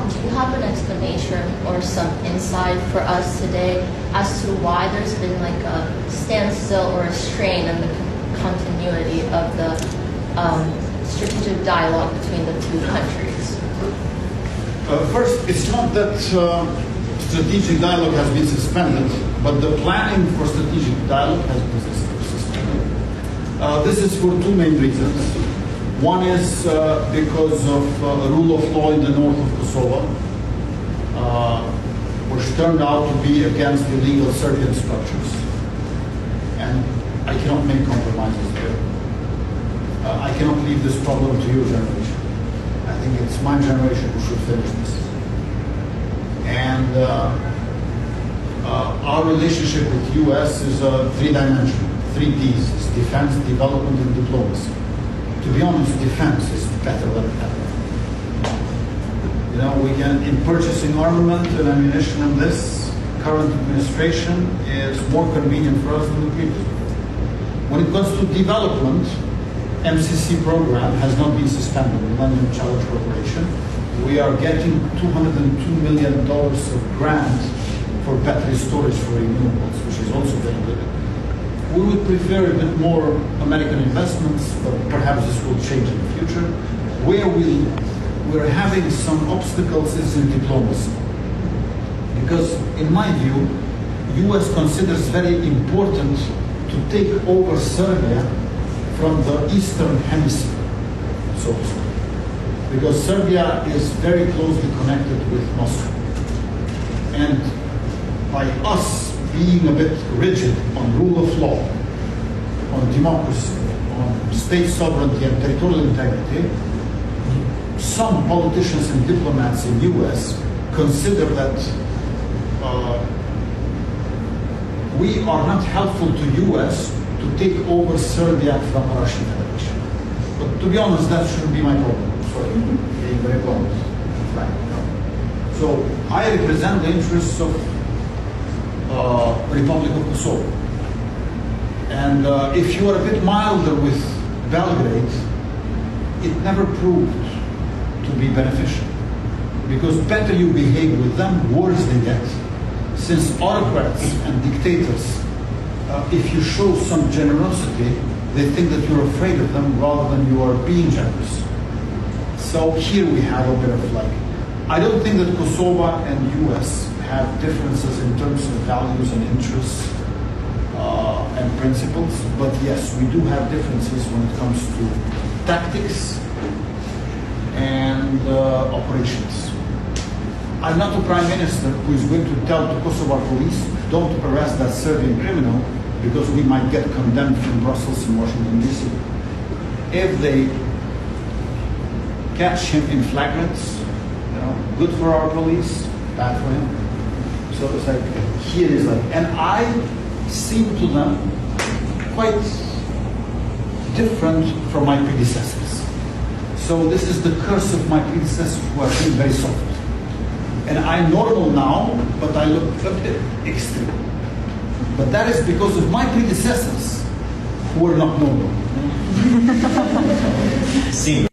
do you have an explanation or some insight for us today as to why there's been like a standstill or a strain in the continuity of the strategic dialogue between the two countries? First, it's not that strategic dialogue has been suspended, but the planning for strategic dialogue has been suspended. This is for two main reasons. One is because of rule of law in the north of Kosovo, which turned out to be against illegal Serbian structures. And I cannot make compromises there. I cannot leave this problem to your generation. I think it's my generation who should finish this. And our relationship with the U.S. is three-dimensional, 3 Ds. It's defense, development, and diplomacy. To be honest, defense is better than ever. You know, we can, in purchasing armament and ammunition in this current administration, is more convenient for us than the previous one. When it comes to development, MCC program has not been suspended. Millennium Challenge Corporation. We are getting $202 million of grant for battery storage for renewables, which is also very good. We would prefer a bit more American investments, but perhaps this will change in the future. Where we're having some obstacles is in diplomacy. Because in my view, US considers very important to take over Serbia from the Eastern Hemisphere, so to speak. Because Serbia is very closely connected with Moscow. And by us being a bit rigid on rule of law, on democracy, on state sovereignty and territorial integrity, some politicians and diplomats in US consider that we are not helpful to US to take over Serbia from the Russian Federation. But to be honest, that shouldn't be my problem. Sorry, being very honest. So I represent the interests of Republic of Kosovo. And if you are a bit milder with Belgrade, it never proved to be beneficial. Because better you behave with them, worse they get. Since autocrats and dictators, if you show some generosity, they think that you're afraid of them rather than you are being generous. So here we have a bit of like, I don't think that Kosovo and US have differences in terms of values and interests and principles, but yes, we do have differences when it comes to tactics and operations. I'm not a prime minister who is going to tell the Kosovo police, don't arrest that Serbian criminal because we might get condemned from Brussels and Washington, D.C. If they catch him in flagrants, you know, good for our police, bad for him. So it's like, here is like, and I seem to them quite different from my predecessors. So this is the curse of my predecessors who have been very soft. And I'm normal now, but I look a bit extreme. But that is because of my predecessors who were not normal. Sim.